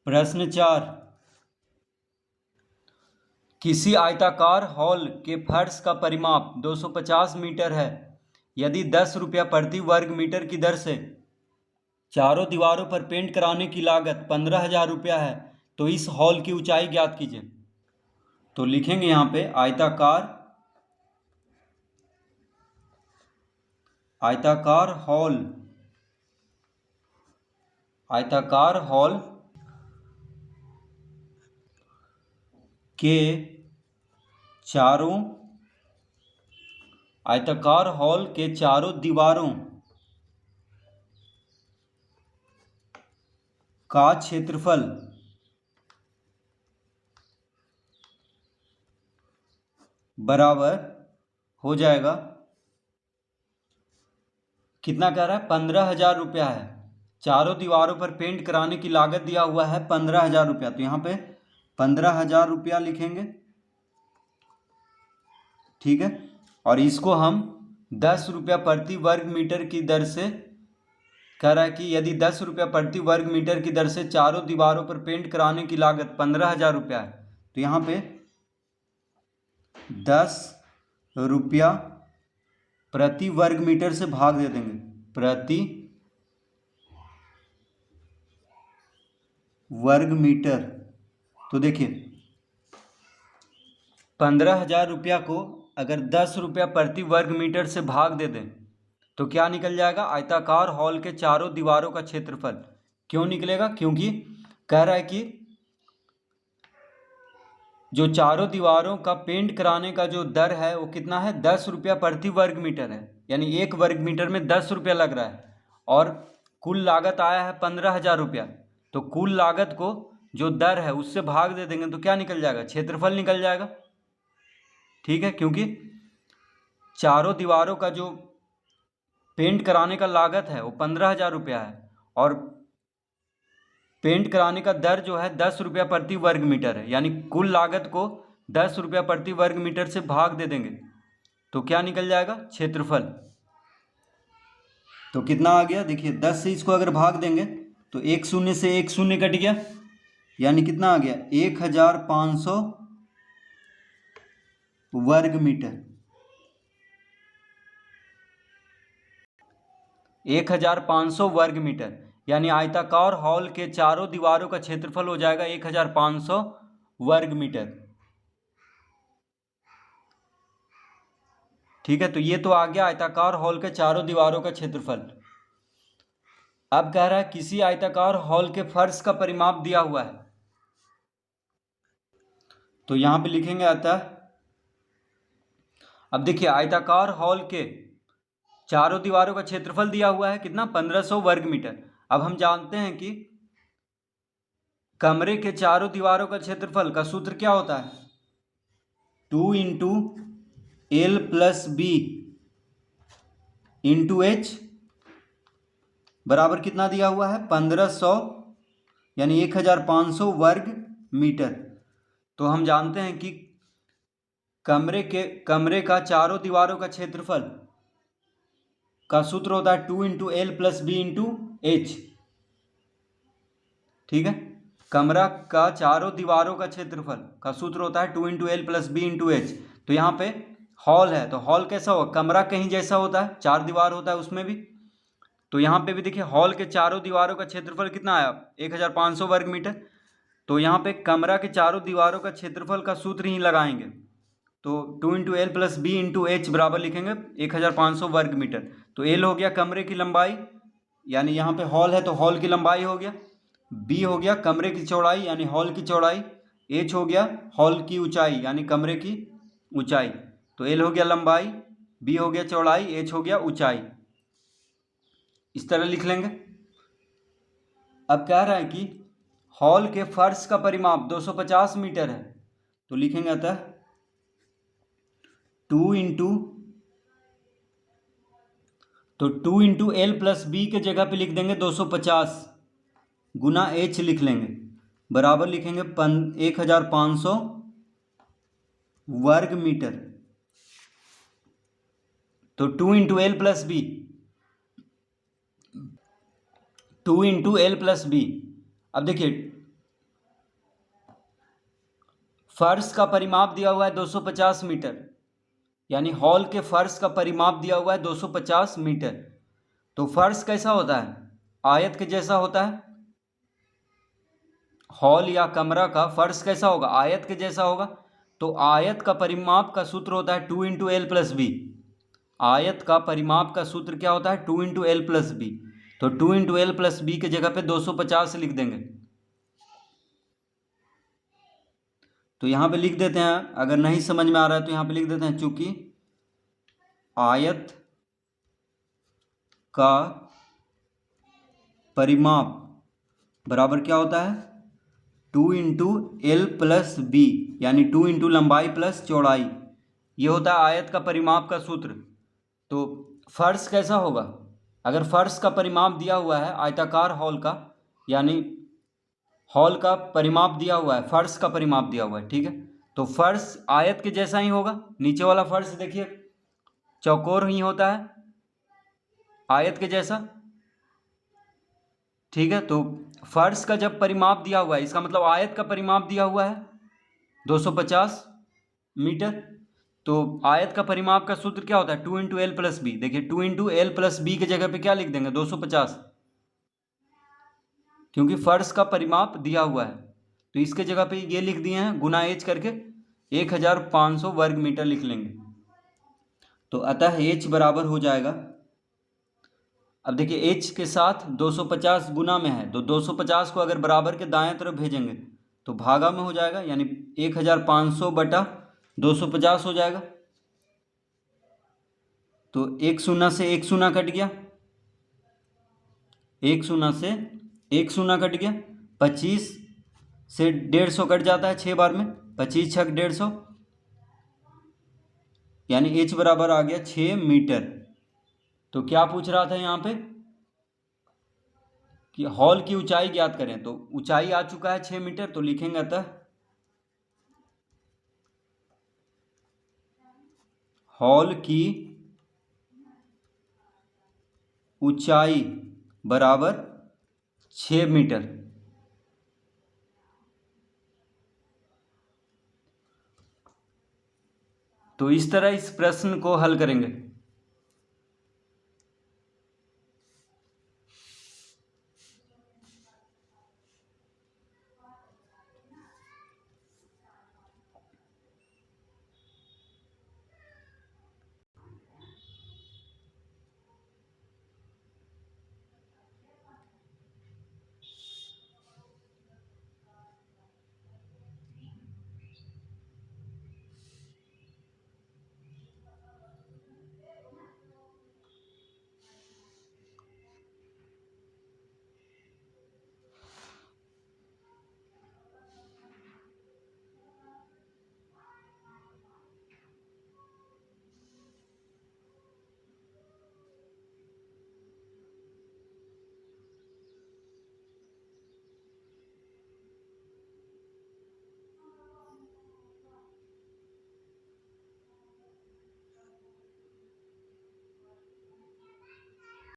प्रश्न 4, किसी आयताकार हॉल के फर्श का परिमाप 250 मीटर है। यदि 10 रुपया प्रति वर्ग मीटर की दर से चारों दीवारों पर पेंट कराने की लागत 15,000 रुपया है, तो इस हॉल की ऊंचाई ज्ञात कीजिए। तो लिखेंगे यहाँ पे आयताकार हॉल के चारों दीवारों का क्षेत्रफल बराबर हो जाएगा, कितना कह रहा है, 15,000 रुपया है। चारों दीवारों पर पेंट कराने की लागत दिया हुआ है 15,000 रुपया, तो यहाँ पे 15,000 रुपया लिखेंगे, ठीक है। और इसको हम 10 रुपया प्रति वर्ग मीटर की दर से कह रहा है कि यदि 10 रुपया प्रति वर्ग मीटर की दर से चारों दीवारों पर पेंट कराने की लागत 15,000 रुपया है, तो यहाँ पे 10 रुपया प्रति वर्ग मीटर से भाग दे देंगे, प्रति वर्ग मीटर। तो देखिए 15,000 रुपया को अगर 10 रुपया प्रति वर्ग मीटर से भाग दे दें तो क्या निकल जाएगा, आयताकार हॉल के चारों दीवारों का क्षेत्रफल। क्यों निकलेगा, क्योंकि कह रहा है कि जो चारों दीवारों का पेंट कराने का जो दर है वो कितना है, 10 रुपया प्रति वर्ग मीटर है, यानी एक वर्ग मीटर में 10 रुपया लग रहा है, और कुल लागत आया है 15,000 रुपया। तो कुल लागत को जो दर है उससे भाग दे देंगे तो क्या निकल जाएगा, क्षेत्रफल निकल जाएगा, ठीक है। क्योंकि चारों दीवारों का जो पेंट कराने का लागत है वो 15,000 रुपया है, और पेंट कराने का दर जो है 10 रुपया प्रति वर्ग मीटर है, यानी कुल लागत को 10 रुपया प्रति वर्ग मीटर से भाग दे देंगे तो क्या निकल जाएगा, क्षेत्रफल। तो कितना आ गया, देखिए 10 से इसको अगर भाग देंगे तो एक शून्य से एक शून्य कट गया, यानी कितना आ गया, 1,500 वर्ग मीटर। 1,500 वर्ग मीटर, यानी आयताकार हॉल के चारों दीवारों का क्षेत्रफल हो जाएगा 1,500 वर्ग मीटर, ठीक है। तो ये तो आ गया आयताकार हॉल के चारों दीवारों का क्षेत्रफल। अब कह रहा है किसी आयताकार हॉल के फर्श का परिमाप दिया हुआ है, तो यहां पे लिखेंगे अतः। अब देखिए आयताकार हॉल के चारों दीवारों का क्षेत्रफल दिया हुआ है कितना, 1500 वर्ग मीटर। अब हम जानते हैं कि कमरे के चारों दीवारों का क्षेत्रफल का सूत्र क्या होता है, 2 into L plus B into H बराबर कितना दिया हुआ है, 1500, यानी 1,500 वर्ग मीटर। तो हम जानते हैं कि कमरे का चारों दीवारों का क्षेत्रफल का सूत्र होता है 2 into L plus B into H, ठीक है। कमरा का चारों दीवारों का क्षेत्रफल का सूत्र होता है 2 into L plus B into H. तो यहाँ पे हॉल है तो हॉल कैसा होगा, कमरा कहीं जैसा होता है, 4 दीवार होता है उसमें भी। तो यहाँ पे भी देखिए हॉल के चारों दीवारों का क्षेत्रफल कितना आया, 1,500 वर्ग मीटर। तो यहाँ पे कमरा के चारों दीवारों का क्षेत्रफल का सूत्र ही लगाएंगे, तो 2 into L plus B into H बराबर लिखेंगे 1,500 वर्ग मीटर। तो एल हो गया कमरे की लंबाई, यानी यहाँ पे हॉल है तो हॉल की लंबाई हो गया, बी हो गया कमरे की चौड़ाई यानी हॉल की चौड़ाई, एच हो गया हॉल की ऊंचाई यानी कमरे की ऊंचाई। तो एल हो गया लंबाई, बी हो गया चौड़ाई, एच हो गया ऊंचाई, इस तरह लिख लेंगे। अब कह रहा है कि हॉल के फर्श का परिमाप 250 मीटर है, तो लिखेंगे अतः 2 इंटू एल प्लस बी के जगह पे लिख देंगे 250 गुना एच लिख लेंगे, बराबर लिखेंगे 1,500 वर्ग मीटर। तो 2 into L plus B, 2 into L plus B. अब देखिए फर्श का परिमाप दिया हुआ है 250 मीटर, यानी हॉल के फर्श का परिमाप दिया हुआ है 250 मीटर। तो फर्श कैसा होता है? आयत के जैसा होता है। हॉल या कमरा का फर्श कैसा होगा? आयत के जैसा होगा। तो आयत का परिमाप का सूत्र होता है 2 इंटू एल प्लस बी। आयत का परिमाप का सूत्र क्या होता है? 2 इंटू एल प्लस बी। तो 2 इंटू एल प्लस बी की जगह पे 250 लिख देंगे। तो यहाँ पे लिख देते हैं, अगर नहीं समझ में आ रहा है तो यहाँ पे लिख देते हैं, चूंकि आयत का परिमाप बराबर क्या होता है? 2 इंटू एल प्लस बी, यानी 2 इंटू लंबाई प्लस चौड़ाई। ये होता है आयत का परिमाप का सूत्र। तो फर्श कैसा होगा? अगर फर्श का परिमाप दिया हुआ है आयताकार हॉल का, यानी हॉल का परिमाप दिया हुआ है, फर्श का परिमाप दिया हुआ है, ठीक है, तो फर्श आयत के जैसा ही होगा। नीचे वाला फर्श देखिए चौकोर ही होता है, आयत के जैसा, ठीक है। तो फर्श का जब परिमाप दिया हुआ है, इसका मतलब आयत का परिमाप दिया हुआ है 250 मीटर। तो आयत का परिमाप का सूत्र क्या होता है? 2 इंटू एल प्लस बी। देखिए 2 इंटू एल प्लस बी की जगह पे क्या लिख देंगे? 250, क्योंकि फर्श का परिमाप दिया हुआ है। तो इसके जगह पे ये लिख दिए हैं गुना एच करके 1500 वर्ग मीटर लिख लेंगे। तो अतः एच बराबर हो जाएगा, अब देखिए एच के साथ 250 गुना में है, तो 250 को अगर बराबर के दाएं तरफ भेजेंगे तो भागा में हो जाएगा, यानी 1500 बटा 250 हो जाएगा। तो एक शून्य से एक शून्य कट गया, एक शून्य से एक शून्य कट गया, 25 से 150 कट जाता है 6 बार में, 25 छक 150, यानी एच बराबर आ गया 6 मीटर। तो क्या पूछ रहा था यहाँ पे कि हॉल की ऊंचाई ज्ञात करें, तो ऊंचाई आ चुका है 6 मीटर, तो लिखेंगे अतः हॉल की ऊंचाई बराबर 6 मीटर। तो इस तरह इस प्रश्न को हल करेंगे।